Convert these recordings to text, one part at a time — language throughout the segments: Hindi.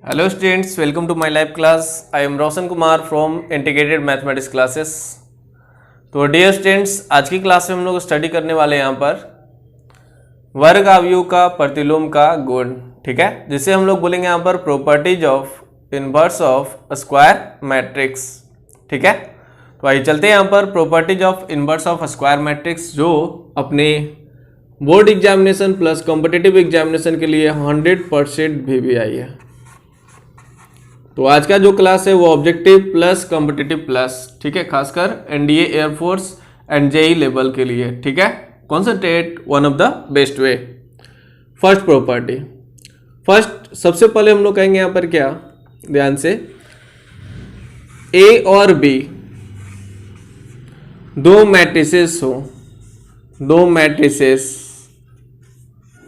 Hello students, welcome to my live class. I am Roshan Kumar from Integrated Mathematics Classes. तो डियर स्टूडेंट्स, आज की क्लास में हम लोग स्टडी करने वाले हैं यहाँ पर वर्ग अवयव का प्रतिलोम का गुण, ठीक है, जिसे हम लोग बोलेंगे यहाँ पर properties of inverse of square matrix, ठीक है। तो आइए चलते हैं यहाँ पर properties of inverse of square matrix, जो अपने board examination plus competitive examination के लिए 100% भी आई है। तो आज का जो क्लास है वो ऑब्जेक्टिव प्लस कॉम्पिटिटिव प्लस, ठीक है, खासकर NDA air force and JE level के लिए, ठीक है। Concentrate one of the best way. First property, first सबसे पहले हम लोग कहेंगे यहां पर क्या, ध्यान से, ए और बी दो मैट्रिसेस हो, दो मैट्रिसेस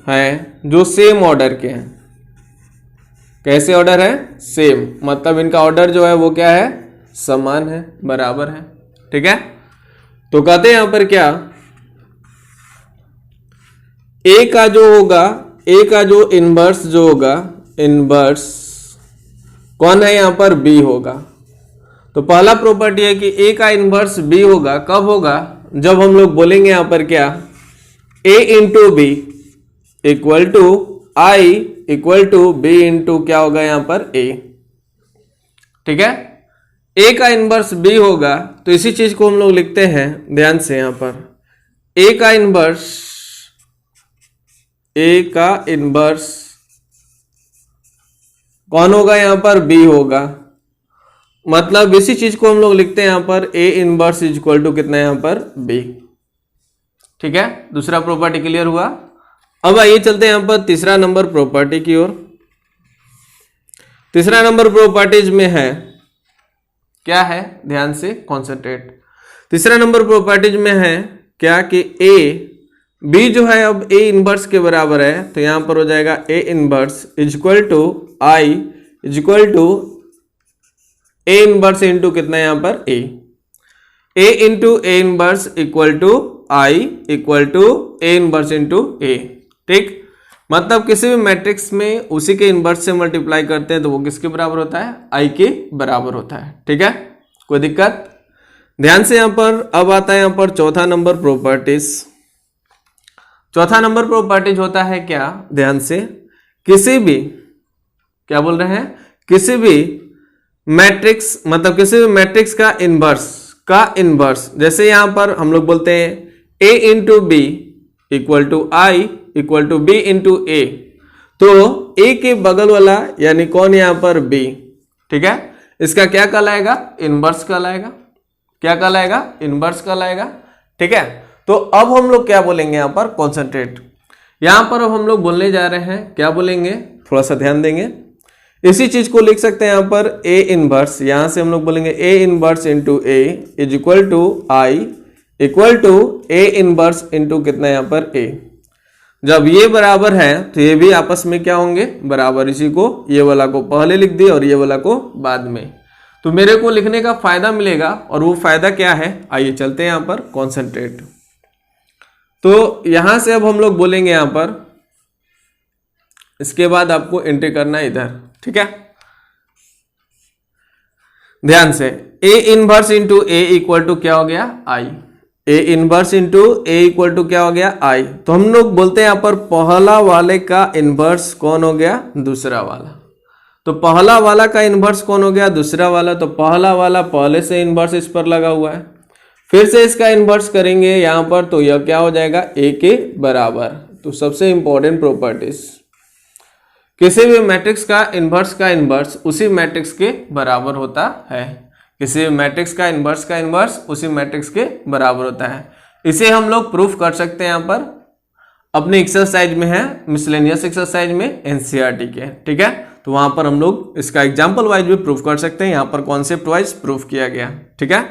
हैं जो सेम ऑर्डर के हैं। कैसे ऑर्डर है? सेम, मतलब इनका ऑर्डर जो है वो क्या है, समान है, बराबर है, ठीक है। तो कहते हैं यहां पर क्या, ए का जो होगा, ए का जो इनवर्स जो होगा, इनवर्स कौन है यहां पर, बी होगा। तो पहला प्रॉपर्टी है कि ए का इनवर्स बी होगा। कब होगा? जब हम लोग बोलेंगे यहां पर क्या, A into B equal to I equal to B into क्या होगा यहां पर, ए, ठीक है। ए का इनवर्स बी होगा, तो इसी चीज को हम लोग लिखते हैं ध्यान से यहां पर, ए का इनवर्स, ए का इनवर्स कौन होगा यहां पर, बी होगा। मतलब इसी चीज को हम लोग लिखते हैं यहां पर, ए इनवर्स इक्वल टू कितना यहां पर, बी, ठीक है। दूसरा प्रॉपर्टी क्लियर हुआ। अब आइए चलते हैं यहां पर तीसरा नंबर प्रॉपर्टी की ओर। तीसरा नंबर प्रॉपर्टीज में है क्या है, ध्यान से कॉन्सेंट्रेट। तीसरा नंबर प्रॉपर्टीज में है क्या कि ए बी जो है अब ए इनवर्स के बराबर है, तो यहां पर हो जाएगा A inverse equal to I equal to A inverse into कितना यहां पर, A into A inverse equal to I equal to A inverse into A, ठीक। मतलब किसी भी मैट्रिक्स में उसी के इनवर्स से मल्टीप्लाई करते हैं तो वो किसके बराबर होता है, आई के बराबर होता है, ठीक है। कोई दिक्कत? ध्यान से यहां पर अब आता है यहां पर चौथा नंबर प्रॉपर्टीज। चौथा नंबर प्रॉपर्टीज होता है क्या, ध्यान से, किसी भी, क्या बोल रहे हैं, किसी भी मैट्रिक्स, मतलब किसी भी मैट्रिक्स का इनवर्स, जैसे यहां पर हम लोग बोलते हैं A into B equal to I equal to B into A, तो ए के बगल वाला यानी कौन यहां पर, बी, ठीक है, इसका क्या कहलाएगा, इनवर्स कहलाएगा। क्या कहलाएगा, इनवर्स कहलाएगा, ठीक है। तो अब हम लोग क्या बोलेंगे यहां पर, कॉन्सेंट्रेट। यहां पर अब हम लोग बोलने जा रहे हैं, क्या बोलेंगे, थोड़ा सा ध्यान देंगे। इसी चीज को लिख सकते हैं यहां पर, ए इनवर्स, यहां से हम लोग बोलेंगे A inverse into A is equal to I equal to A inverse into कितना यहां पर, ए। जब ये बराबर है तो ये भी आपस में क्या होंगे, बराबर। इसी को, ये वाला को पहले लिख दिए और ये वाला को बाद में, तो मेरे को लिखने का फायदा मिलेगा। और वो फायदा क्या है, आइए चलते हैं यहां पर कॉन्सेंट्रेट। तो यहां से अब हम लोग बोलेंगे यहां पर, इसके बाद आपको एंट्री करना है इधर, ठीक है। ध्यान से, A inverse into A equal to क्या हो गया, I, A inverse into A equal to क्या हो गया, आई। तो हम लोग बोलते हैं यहां पर पहला वाले का इनवर्स कौन हो गया, दूसरा वाला। तो पहला वाला का इनवर्स कौन हो गया, दूसरा वाला। तो पहला वाला पहले से इनवर्स इस पर लगा हुआ है, फिर से इसका इनवर्स करेंगे यहां पर, तो यह क्या हो जाएगा, ए के बराबर। तो सबसे इंपॉर्टेंट प्रॉपर्टीज, किसी भी मैट्रिक्स का इनवर्स उसी मैट्रिक्स के बराबर होता है। किसी भी मैट्रिक्स का इनवर्स उसी मैट्रिक्स के बराबर होता है। इसे हम लोग प्रूफ कर सकते हैं यहां पर, अपने एक्सरसाइज में है, मिसलेनियस एक्सरसाइज में एनसीईआरटी के, ठीक है। तो वहां पर हम लोग इसका एग्जांपल वाइज भी प्रूफ कर सकते हैं, यहां पर कॉन्सेप्ट वाइज प्रूफ किया गया, ठीक है।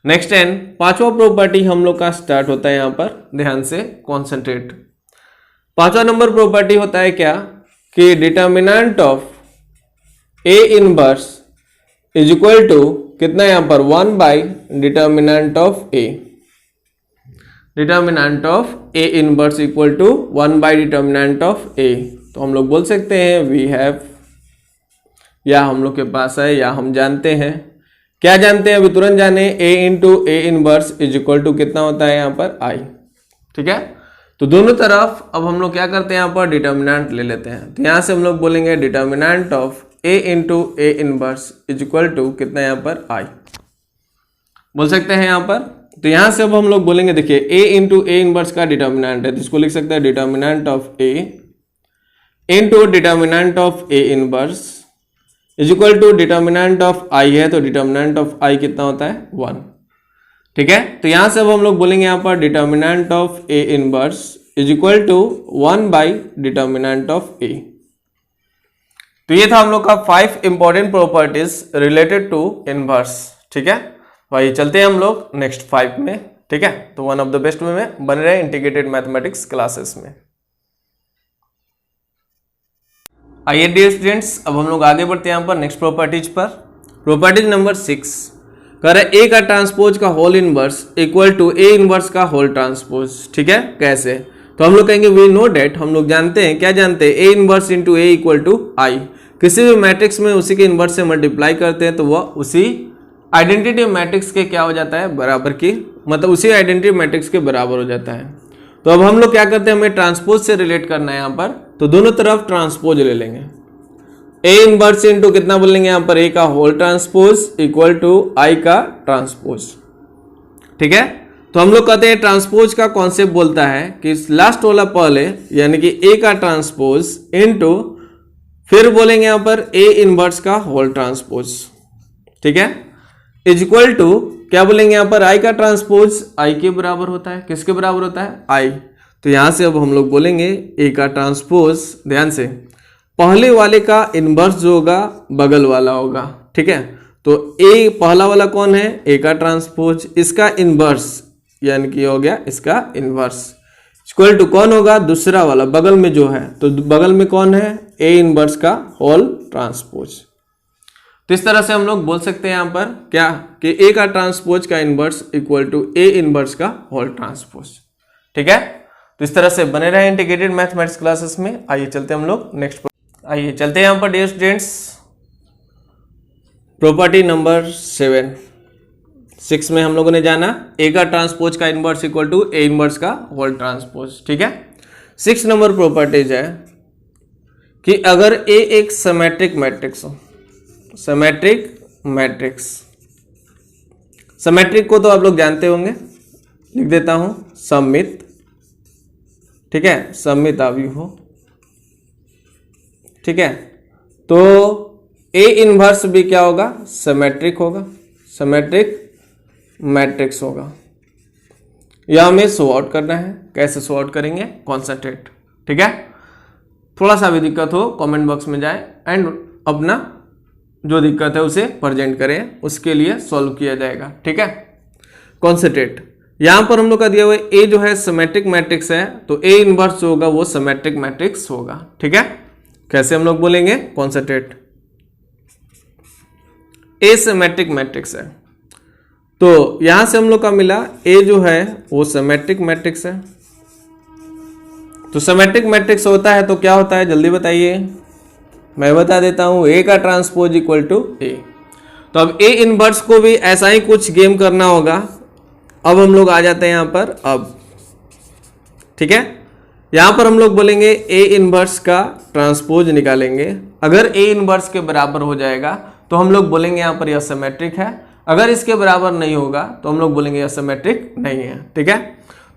नेक्स्ट एंड पांचवा प्रॉपर्टी हम लोग का स्टार्ट होता है यहां पर, ध्यान से कॉन्सेंट्रेट। पांचवा नंबर प्रॉपर्टी होता है क्या, कि determinant of A inverse is equal to कितना यहां पर, 1 by determinant of A. Determinant of A inverse equal to 1 by determinant of A. तो हम लोग बोल सकते हैं वी हैव या हम लोग के पास है या हम जानते हैं, क्या जानते हैं अभी तुरंत जाने, a into A inverse is equal to कितना होता है यहाँ पर i। ठीक है, तो दोनों तरफ अब हम लोग क्या करते हैं यहाँ पर डिटर्मिनेंट ले लेते हैं। तो यहाँ से हम लोग बोलेंगे determinant of a into A inverse is equal to कितना यहाँ पर i बोल सकते हैं यहाँ पर। तो यहाँ से अब हम लोग बोलेंगे, देखिए a इंटू ए इनवर्स का डिटर्मिनेंट है तो इसको लिख सकते हैं determinant of a into determinant of A inverse is equal to determinant of i है तो डिटर्मिनेंट ऑफ i कितना होता है 1। ठीक है, तो यहां से अब हम लोग बोलेंगे यहाँ पर determinant of A inverse is equal to 1 by determinant of A. तो ये था हम लोग का 5 important properties related to inverse. ठीक है भाई, चलते हैं हम लोग नेक्स्ट 5 में। ठीक है, तो वन ऑफ द बेस्ट वे में बने रहे इंटीग्रेटेड मैथमेटिक्स क्लासेस में। आइए डियर स्टूडेंट्स, अब हम लोग आगे बढ़ते हैं यहाँ पर नेक्स्ट प्रॉपर्टीज पर। प्रॉपर्टीज नंबर 6 कह रहे ए का ट्रांसपोज का whole inverse equal to A inverse का होल ट्रांसपोज। ठीक है, कैसे? तो हम लोग कहेंगे वी नो डेट, हम लोग जानते हैं, क्या जानते हैं, A inverse into A equal to I. किसी भी मैट्रिक्स में उसी के इनवर्स से मल्टीप्लाई करते हैं तो वह उसी आइडेंटिटी मैट्रिक्स के क्या हो जाता है, बराबर की, मतलब उसी आइडेंटिटी मैट्रिक्स के बराबर हो जाता है। तो अब हम लोग क्या करते हैं, हमें ट्रांसपोज से रिलेट करना है यहाँ पर, तो दोनों तरफ ट्रांसपोज ले लेंगे। ए इनवर्स इंटू कितना बोलेंगे यहाँ पर, ए का होल ट्रांसपोज इक्वल टू आई का ट्रांसपोज। ठीक है, तो हम लोग कहते हैं ट्रांसपोज का कॉन्सेप्ट बोलता है कि लास्ट वाला पहले यानी कि ए का ट्रांसपोज इंटू फिर बोलेंगे यहाँ पर ए इनवर्स का होल ट्रांसपोज। ठीक है, इज इक्वल टू क्या बोलेंगे यहाँ पर, आई का ट्रांसपोज आई के बराबर होता है, किसके बराबर होता है, आई। तो यहां से अब हम लोग बोलेंगे ए का ट्रांसपोज, ध्यान से पहले वाले का इनवर्स जो होगा बगल वाला होगा। ठीक है, तो ए पहला वाला कौन है, ए का ट्रांसपोज, इसका इनवर्स यानी कि हो गया इसका इनवर्स इक्वल टू कौन होगा, दूसरा वाला बगल में जो है, तो बगल में कौन है, ए इनवर्स का होल ट्रांसपोज। तो इस तरह से हम लोग बोल सकते हैं यहाँ पर क्या कि ए का ट्रांसपोज का inverse equal to A inverse का होल ट्रांसपोज। ठीक है, तो इस तरह से बने रहे इंटीग्रेटेड मैथमेटिक्स क्लासेस में। आइए चलते हैं हम लोग नेक्स्ट, आइए चलते हैं यहाँ पर डियर स्टूडेंट्स प्रॉपर्टी नंबर 6 में हम लोगों ने जाना ए का ट्रांसपोज का inverse equal to A inverse का होल ट्रांसपोज। ठीक है, 6 नंबर प्रॉपर्टीज है कि अगर ए एक सिमेट्रिक मैट्रिक्स हो, सिमेट्रिक मैट्रिक्स, सिमेट्रिक को तो आप लोग जानते होंगे, लिख देता हूं सममित। ठीक है, सममित अवयव हो। ठीक है, तो ए इनवर्स भी क्या होगा, सिमेट्रिक होगा, सिमेट्रिक मैट्रिक्स होगा। यह हमें शो आउट करना है, कैसे शो आउट करेंगे, कॉन्सेंट्रेट। ठीक है, थोड़ा सा भी दिक्कत हो कमेंट बॉक्स में जाए एंड अपना जो दिक्कत है उसे प्रेजेंट करें, उसके लिए सॉल्व किया जाएगा। ठीक है, कॉन्सेंट्रेट यहां पर हम लोग का दिया हुआ ए जो है सिमेट्रिक मैट्रिक्स है, तो ए इनवर्स जो होगा वो सिमेट्रिक मैट्रिक्स होगा। ठीक है, कैसे हम लोग बोलेंगे, कॉन्सेंट्रेट ए सिमेट्रिक मैट्रिक्स है, तो यहां से हम लोग का मिला ए जो है वो सिमेट्रिक मैट्रिक्स है। तो सिमेट्रिक मैट्रिक्स होता है तो क्या होता है, जल्दी बताइए, मैं बता देता हूं, ए का ट्रांसपोज इक्वल टू ए। तो अब ए इनवर्स को भी ऐसा ही कुछ गेम करना होगा। अब हम लोग आ जाते हैं यहां पर अब। ठीक है, यहां पर हम लोग बोलेंगे ए इनवर्स का ट्रांसपोज निकालेंगे। अगर ए इनवर्स के बराबर हो जाएगा तो हम लोग बोलेंगे यहां पर यह सिमेट्रिक है, अगर इसके बराबर नहीं होगा तो हम लोग बोलेंगे यह सिमेट्रिक नहीं है। ठीक है,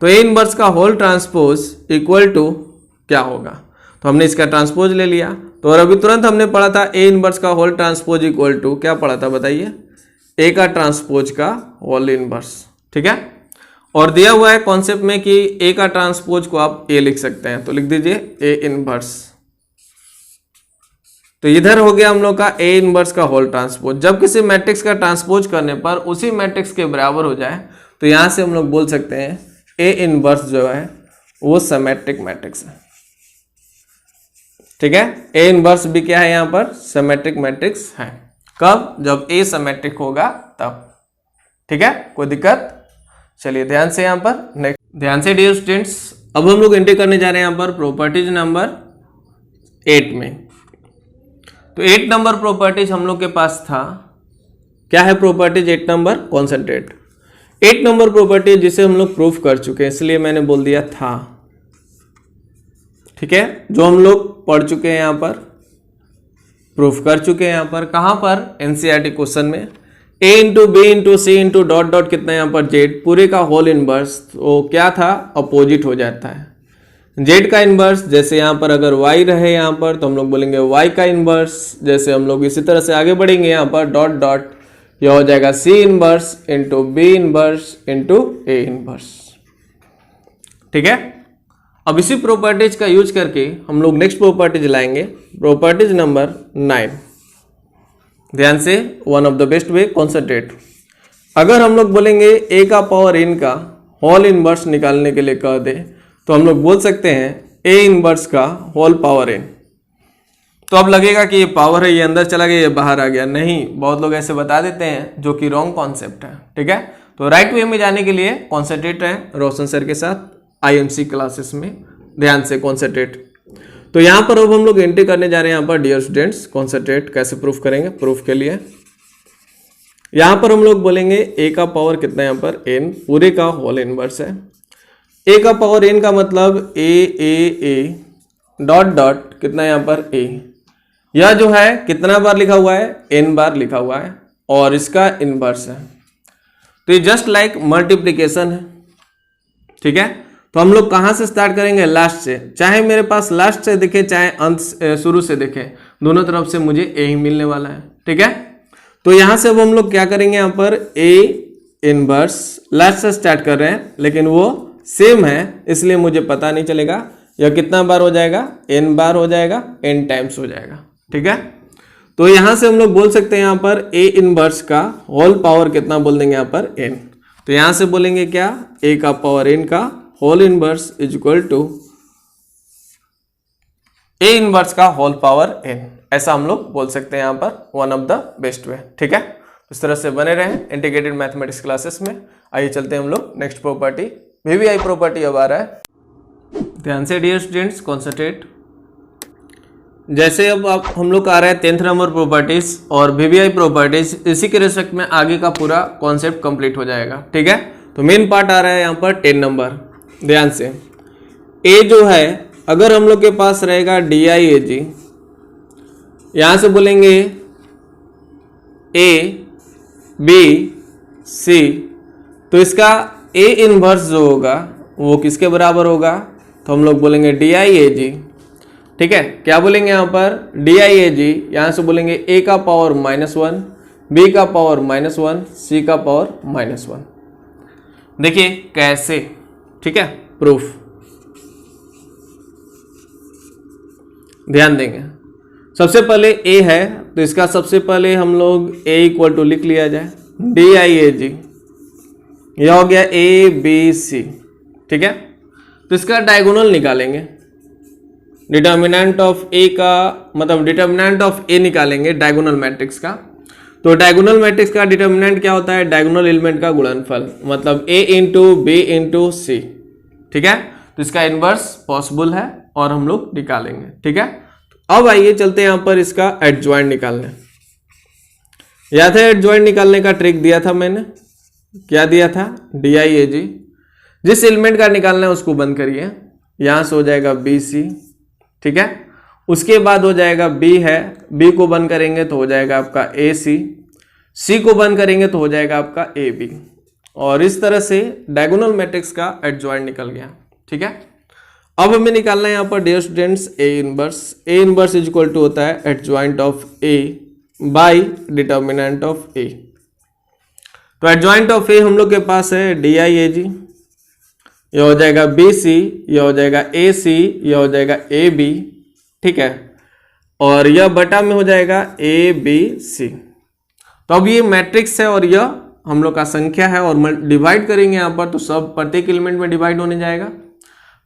तो ए इनवर्स का होल ट्रांसपोज इक्वल टू क्या होगा, तो हमने इसका ट्रांसपोज ले लिया। तो और अभी तुरंत हमने पढ़ा था ए इनवर्स का होल ट्रांसपोज इक्वल टू क्या पढ़ा था, बताइए, ए का ट्रांसपोज का होल इनवर्स। ठीक है, और दिया हुआ है कॉन्सेप्ट में कि ए का ट्रांसपोज को आप ए लिख सकते हैं, तो लिख दीजिए ए इनवर्स। तो इधर हो गया हम लोग का ए इनवर्स का होल ट्रांसपोज। जब किसी मैट्रिक्स का ट्रांसपोज करने पर उसी मैट्रिक्स के बराबर हो जाए तो यहां से हम लोग बोल सकते हैं ए इनवर्स जो है वो सिमेट्रिक मैट्रिक्स है। ठीक है, ए इनवर्स भी क्या है यहां पर, सिमेट्रिक मैट्रिक्स है। कब, जब ए सिमेट्रिक होगा तब। ठीक है, कोई दिक्कत, चलिए ध्यान से यहां पर नेक्स्ट, ध्यान से डियर स्टूडेंट्स, अब हम लोग एंट्री करने जा रहे हैं यहां पर प्रॉपर्टीज नंबर 8 में। तो 8 नंबर प्रॉपर्टीज हम लोग के पास था, क्या है properties 8 number? Concentrate. 8 number property जिसे हम लोग प्रूफ कर चुके हैं, इसलिए मैंने बोल दिया था, ठीक है, जो हम लोग पढ़ चुके हैं यहां पर, प्रूफ कर चुके हैं यहां पर। कहां पर? एनसीईआरटी क्वेश्चन में। a into B into C into dot dot कितना यहां पर z, पूरे का होल इनवर्स, तो क्या था? अपोजिट हो जाता है। z का इनवर्स, जैसे यहां पर अगर y रहे यहां पर तो हम लोग बोलेंगे y का इनवर्स। जैसे हम लोग इसी तरह से आगे बढ़ेंगे यहां पर डॉट डॉट, यह हो जाएगा c inverse into B inverse into a inverse, ठीक है। अब इसी प्रॉपर्टीज का यूज करके हम लोग नेक्स्ट प्रॉपर्टीज लाएंगे, प्रॉपर्टीज नंबर 9। ध्यान से, one of the best way, concentrate. अगर हम लोग बोलेंगे a का पावर n का होल इनवर्स निकालने के लिए कह दे, तो हम लोग बोल सकते हैं a इनवर्स का होल पावर n। तो अब लगेगा कि ये पावर है, ये अंदर चला गया, ये बाहर आ गया। नहीं, बहुत लोग ऐसे बता देते हैं, जो कि रॉन्ग कॉन्सेप्ट है, ठीक है। तो राइट वे में जाने के लिए कॉन्सेंट्रेट है रोशन सर के साथ IMC क्लासेस में। ध्यान से कॉन्सेंट्रेट। तो यहाँ पर अब हम लोग एंट्री करने जा रहे हैं यहाँ पर, डियर स्टूडेंट्स, कॉन्सेंट्रेट कैसे प्रूफ करेंगे। प्रूफ के लिए यहाँ पर हम लोग बोलेंगे a का पावर कितना, यहाँ पर n, पूरे का होल इनवर्स है। a का पावर n का मतलब a डॉट डॉट कितना यहाँ पर a, यह जो है कितना बार लिखा हुआ है? n बार लिखा हुआ है, और इसका इनवर्स है। तो ये जस्ट लाइक मल्टीप्लीकेशन है, ठीक है। तो हम लोग कहां से स्टार्ट करेंगे? लास्ट से। चाहे मेरे पास लास्ट से दिखे, चाहे अंत शुरू से दिखे, दोनों तरफ से मुझे a ही मिलने वाला है, ठीक है। तो यहां से अब हम लोग क्या करेंगे? यहाँ पर a इनवर्स लास्ट से स्टार्ट कर रहे हैं, लेकिन वो सेम है, इसलिए मुझे पता नहीं चलेगा यह कितना बार हो जाएगा, n बार हो जाएगा, n टाइम्स हो जाएगा, ठीक है। तो यहां से हम लोग बोल सकते हैं यहाँ पर a इनवर्स का होल पावर कितना बोल देंगे यहाँ पर n। तो यहां से बोलेंगे क्या? a का पावर n का whole inverse is equal to a inverse का होल पावर n, ऐसा हम लोग बोल सकते हैं यहाँ पर, one of the best way, ठीक है। इस तरह से बने रहे इंटीग्रेटेड मैथमेटिक्स क्लासेस में। आइए चलते हैं हम लोग नेक्स्ट प्रॉपर्टी, VBI प्रॉपर्टी अब आ रहा है। ध्यान से डियर स्टूडेंट्स, कॉन्सेंट्रेट। जैसे अब आप हम लोग आ रहा है 10th नंबर प्रॉपर्टीज और VBI प्रॉपर्टीज, इसी के रिस्पेक्ट में आगे का पूरा कॉन्सेप्ट कंप्लीट हो जाएगा, ठीक है। तो मेन पार्ट आ रहा है यहाँ पर 10 नंबर। ध्यान से, A जो है अगर हम लोग के पास रहेगा DIAG, यहां से बोलेंगे A B C, तो इसका A इनवर्स जो होगा वो किसके बराबर होगा? तो हम लोग बोलेंगे DIAG, ठीक है। क्या बोलेंगे यहाँ पर? DIAG, यहां से बोलेंगे A का पावर -1, B का पावर -1, C का पावर -1। देखिए कैसे, ठीक है, प्रूफ। ध्यान देंगे, सबसे पहले A है, तो इसका सबसे पहले हम लोग A इक्वल टू लिख लिया जाए, DIAG, यह हो गया ABC, ठीक है। तो इसका डायगोनल निकालेंगे, डिटर्मिनेंट ऑफ A का मतलब डिटर्मिनेंट ऑफ A निकालेंगे डायगोनल मैट्रिक्स का। तो डायगोनल मैट्रिक्स का डिटर्मिनेंट क्या होता है? डायगोनल एलिमेंट का गुणनफल, मतलब A into B into C, ठीक है। तो इसका इनवर्स पॉसिबल है और हम लोग निकालेंगे, ठीक है। अब आइए चलते हैं यहां पर इसका एडजॉइंट निकालने। याद है एडजॉइंट निकालने का ट्रिक दिया था मैंने, क्या दिया था? DIAG, जिस एलिमेंट का निकालना है उसको बंद करिए, यहां से हो जाएगा BC, ठीक है। उसके बाद हो जाएगा B है, B को बंद करेंगे तो हो जाएगा आपका AC, C को बंद करेंगे तो हो जाएगा आपका AB, और इस तरह से डायगोनल मैट्रिक्स का एडजॉइंट निकल गया, ठीक है। अब हमें निकालना है यहाँ पर dear students A inverse is equal to होता है adjoint of A by determinant of A। तो एडजॉइंट ऑफ A हम लोग के पास है DIAG, यह हो जाएगा BC, यह हो जाएगा AC, यह हो जाएगा AB, ठीक है, और यह बटा में हो जाएगा ABC। तो अब ये मैट्रिक्स है और यह हम लोग का संख्या है, और डिवाइड करेंगे यहाँ पर तो सब प्रत्येक एलिमेंट में डिवाइड होने जाएगा।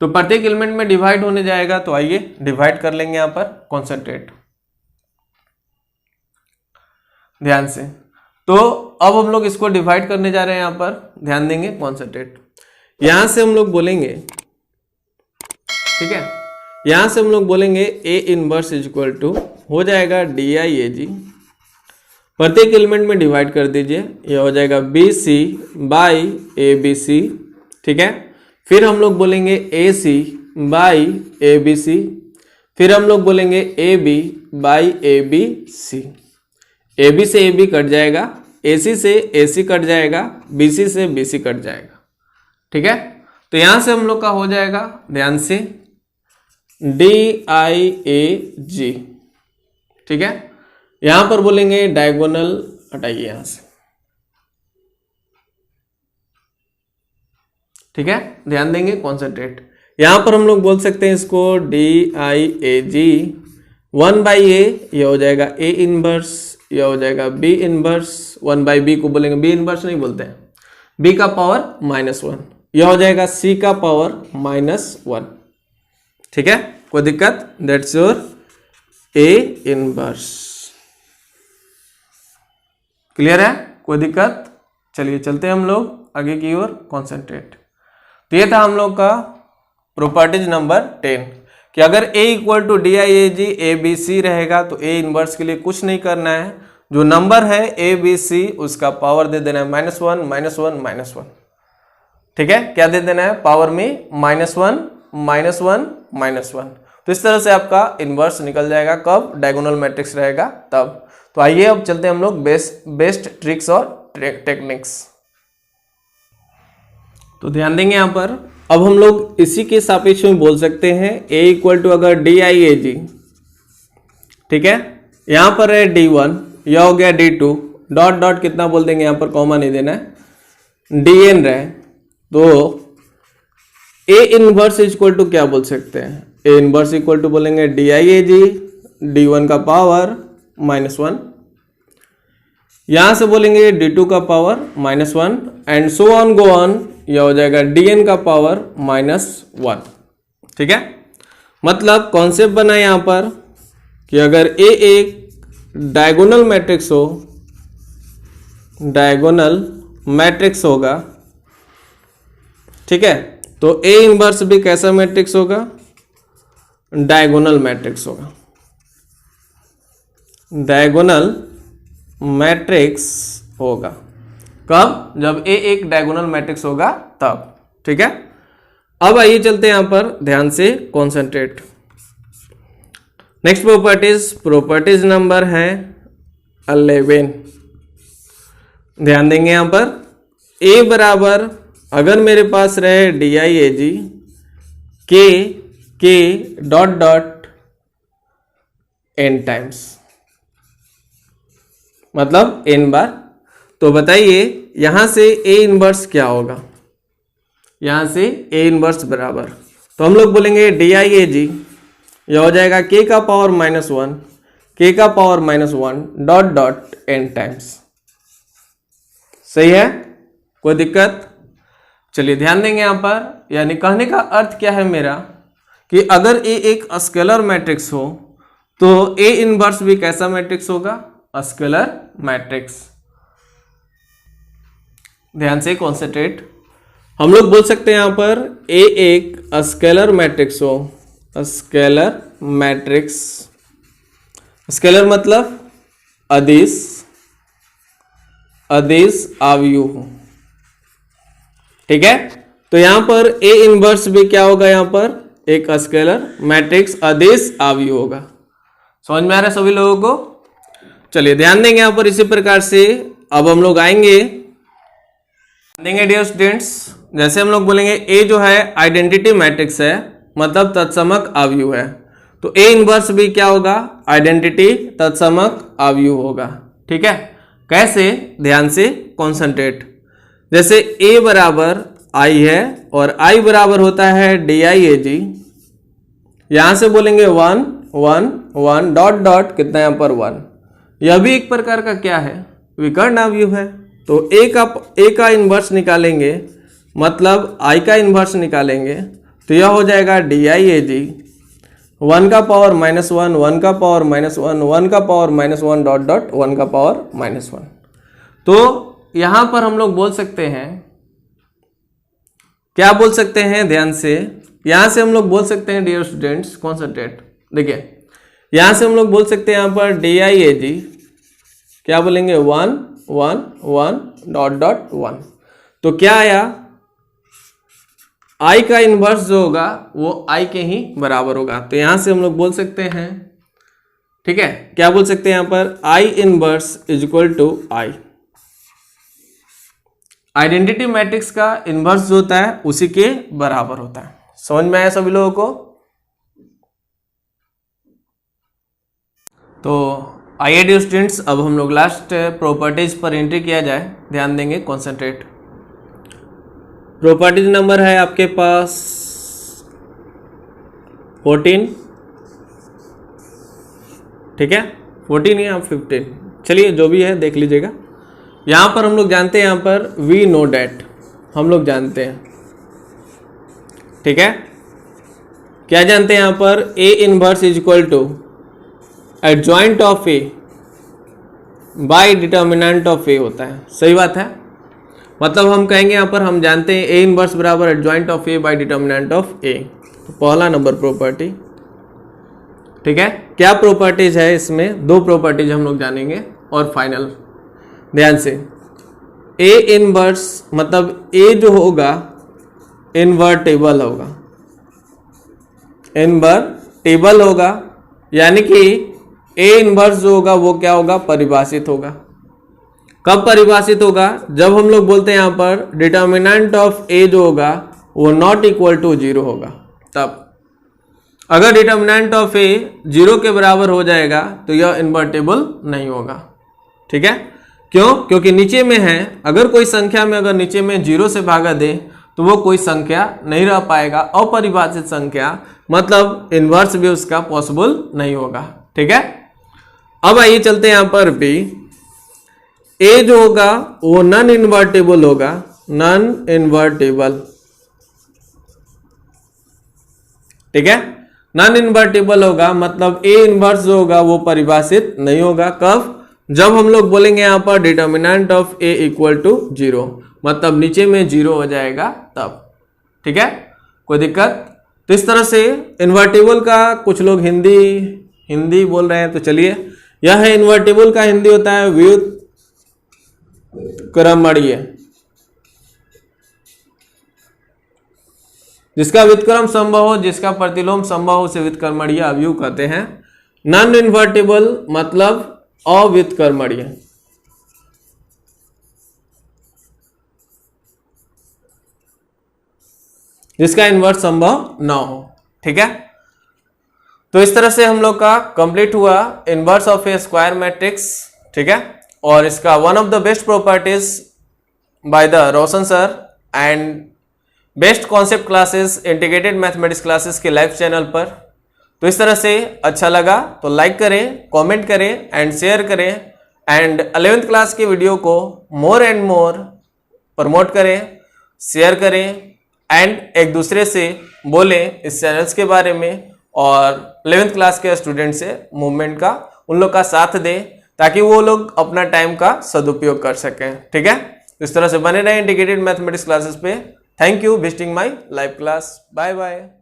तो प्रत्येक एलिमेंट में डिवाइड होने जाएगा, तो आइए डिवाइड कर लेंगे यहाँ पर, कॉन्सेंट्रेट। ध्यान से, तो अब हम लोग इसको डिवाइड करने जा रहे हैं यहाँ पर, ध्यान देंगे, कॉन्सेंट्रेट। यहां से हम लोग बोलेंगे, ठीक है, यहां से हम लोग बोलेंगे A inverse is equal to हो जाएगा DIAG, प्रत्येक एलिमेंट में डिवाइड कर दीजिए, यह हो जाएगा BC बाई ABC, ठीक है। फिर हम लोग बोलेंगे AC बाई ABC, फिर हम लोग बोलेंगे AB बाई ABC, AB से AB कट जाएगा, AC से AC कट जाएगा, BC से BC कट जाएगा, ठीक है। तो यहां से हम लोग का हो जाएगा, ध्यान से, DIAG, ठीक है। यहां पर बोलेंगे डायगोनल हटाइए यहां से, ठीक है, ध्यान देंगे, कॉन्सेंट्रेट। यहां पर हम लोग बोल सकते हैं इसको DIAG 1/A, ये हो जाएगा A इनवर्स, ये हो जाएगा B इनवर्स, 1/B को बोलेंगे B इनवर्स नहीं बोलते हैं, B का पावर -1, यह हो जाएगा C का पावर -1, ठीक है, कोई दिक्कत, that's your A inverse. Clear है, कोई दिक्कत? चलिए चलते हैं हम लोग आगे की ओर, कॉन्सेंट्रेट। तो ये था हम लोग का प्रॉपर्टीज नंबर 10 कि अगर A equal to DIAG ABC रहेगा तो A इनवर्स के लिए कुछ नहीं करना है, जो नंबर है ABC उसका पावर दे देना है -1 -1 -1, ठीक है, क्या दे देना है पावर में -1 -1 -1। तो इस तरह से आपका इनवर्स निकल जाएगा, कब डायगोनल मैट्रिक्स रहेगा तब। तो आइए अब चलते हैं हम लोग बेस्ट ट्रिक्स और टेक्निक्स। तो ध्यान देंगे यहां पर, अब हम लोग इसी के सापेक्ष में बोल सकते हैं A इक्वल टू अगर DIAG, ठीक है, यहां पर है D1, यह हो गया D2, डॉट डॉट कितना बोल देंगे, यहां पर कॉमा नहीं देना है, DN रहे, तो A इनवर्स इक्वल टू क्या बोल सकते हैं, A इनवर्स इक्वल टू बोलेंगे DIAG D1 का पावर -1, यहां से बोलेंगे D2 का power -1 and so on go on, यह हो जाएगा DN का पावर -1, ठीक है। मतलब कॉन्सेप्ट बना यहां पर कि अगर A एक डायगोनल मैट्रिक्स हो, डायगोनल मैट्रिक्स होगा, ठीक है, तो A इनवर्स भी कैसा मैट्रिक्स होगा, डायगोनल मैट्रिक्स होगा, डायगोनल मैट्रिक्स होगा, कब, जब A एक डायगोनल मैट्रिक्स होगा तब, ठीक है। अब आइए चलते हैं यहां पर, ध्यान से कॉन्सेंट्रेट। नेक्स्ट प्रॉपर्टीज नंबर है 11। ध्यान देंगे यहां पर, A बराबर अगर मेरे पास रहे DIAG K dot dot n times, मतलब n बार, तो बताइए यहां से A इनवर्स क्या होगा, यहां से A इनवर्स बराबर, तो हम लोग बोलेंगे DIAG, यह हो जाएगा K का पावर -1, K का power -1 dot dot n times, सही है, कोई दिक्कत? चलिए ध्यान देंगे यहां पर, यानी कहने का अर्थ क्या है मेरा कि अगर A एक स्केलर मैट्रिक्स हो तो A इनवर्स भी कैसा मैट्रिक्स होगा, स्केलर मैट्रिक्स। ध्यान से कॉन्सेंट्रेट, हम लोग बोल सकते हैं यहां पर A एक स्केलर मैट्रिक्स हो, स्केलर मैट्रिक्स, स्केलर मतलब अदिश आव्यूह हो, ठीक है। तो यहां पर A इनवर्स भी क्या होगा, यहां पर एक स्केलर मैट्रिक्स अदिश आव्यूह होगा। समझ में आ रहा है सभी लोगों को? चलिए ध्यान देंगे यहां पर, इसी प्रकार से अब हम लोग आएंगे, देंगे डियर स्टूडेंट्स, जैसे हम लोग बोलेंगे A जो है आइडेंटिटी मैट्रिक्स है, मतलब तत्समक आव्यूह है, तो A इनवर्स भी क्या होगा, आइडेंटिटी तत्समक आव्यूह होगा, ठीक है। कैसे, ध्यान से कॉन्सेंट्रेट, जैसे A बराबर I है और I बराबर होता है DIAG, यहां से बोलेंगे 1 1 1 डॉट डॉट कितना यहां पर 1, यह भी एक प्रकार का क्या है, विकर्ण आव्यूह है, तो A का इनवर्स निकालेंगे, मतलब I का इनवर्स निकालेंगे, तो यह हो जाएगा DIAG 1 का पावर -1 1 का पावर -1 1 का पावर -1 डॉट डॉट 1 का पावर -1। तो यहां पर हम लोग बोल सकते हैं, क्या बोल सकते हैं, ध्यान से, यहां से हम लोग बोल सकते हैं डियर स्टूडेंट्स कॉन्सेंट्रेट, देखिए यहां से हम लोग बोल सकते हैं यहां पर DIAG क्या बोलेंगे 1 1 1 डॉट डॉट 1। तो क्या आया, I का इनवर्स जो होगा वो I के ही बराबर होगा। तो यहां से हम लोग बोल सकते हैं, ठीक है, क्या बोल सकते हैं यहां पर I inverse is equal to I। Identity matrix का इनवर्स जो होता है उसी के बराबर होता है। समझ में आया सभी लोगों को? तो आइए डियर स्टूडेंट्स, अब हम लोग लास्ट प्रॉपर्टीज पर एंट्री किया जाए। ध्यान देंगे, कॉन्सेंट्रेट। प्रॉपर्टीज नंबर है आपके पास 14, ठीक है, 14 या 15, चलिए जो भी है देख लीजिएगा। यहां पर हम लोग जानते हैं, यहां पर वी नो डैट हम लोग जानते हैं, ठीक है, क्या जानते हैं यहां पर A inverse is equal to adjoint of A by determinant of A होता है। सही बात है, मतलब हम कहेंगे यहां पर हम जानते हैं A इनवर्स बराबर adjoint of A by determinant of A। तो पहला नंबर प्रॉपर्टी, ठीक है। क्या प्रॉपर्टीज है इसमें? दो प्रॉपर्टीज हम लोग जानेंगे और फाइनल। ध्यान से, A इनवर्स मतलब A जो होगा इन्वर्टेबल होगा, इन्वर्टेबल होगा, यानी कि A इनवर्स जो होगा वो क्या होगा, परिभाषित होगा। कब परिभाषित होगा? जब हम लोग बोलते हैं यहां पर डिटर्मिनेंट ऑफ A जो होगा वो नॉट इक्वल टू 0 होगा। तब अगर डिटर्मिनेंट ऑफ A 0 के बराबर हो जाएगा तो यह इन्वर्टेबल नहीं होगा, ठीक है। क्यों? क्योंकि नीचे में है, अगर कोई संख्या में अगर नीचे में 0 से भागा दे तो वो कोई संख्या नहीं रह पाएगा, अपरिभाषित संख्या, मतलब इन्वर्स भी उसका पॉसिबल नहीं होगा, ठीक है। अब आइए चलते हैं यहां पर भी, A जो होगा वो नॉन इन्वर्टेबल होगा, नॉन इन्वर्टेबल, ठीक है, नॉन इन्वर्टेबल होगा, मतलब A इनवर्स जो होगा वो परिभाषित नहीं होगा। कब? जब हम लोग बोलेंगे यहां पर determinant of A equal to 0, मतलब नीचे में 0 हो जाएगा तब, ठीक है, कोई दिक्कत? तो इस तरह से इन्वर्टेबल का कुछ लोग हिंदी बोल रहे हैं, तो चलिए, यह है इन्वर्टेबल का हिंदी होता है व्युत्क्रमणीय, जिसका व्युत्क्रम संभव हो, जिसका प्रतिलोम संभव हो उसे व्युत्क्रमणीय अवयव कहते हैं। नॉन इन्वर्टेबल मतलब अव्युत्क्रमणीय, जिसका इन्वर्स संभव न हो, ठीक है। तो इस तरह से हम लोग का कंप्लीट हुआ inverse of A square matrix, ठीक है, और इसका one of the best properties by the Roshan sir and best concept classes integrated mathematics classes के लाइव चैनल पर। तो इस तरह से अच्छा लगा तो लाइक करें, कमेंट करें एंड शेयर करें, एंड 11th क्लास के वीडियो को मोर एंड मोर प्रमोट करें, शेयर करें एंड एक दूसरे से बोलें इस चैनल्स के बारे में, और 11th क्लास के स्टूडेंट से मूवमेंट का उन लोग का साथ दें ताकि वो लोग अपना टाइम का सदुपयोग कर सकें, ठीक है। इस तरह से बने रहें इंटीग्रेटेड मैथमेटिक्स क्लासेस पे। Thank you visiting my live class. Bye bye.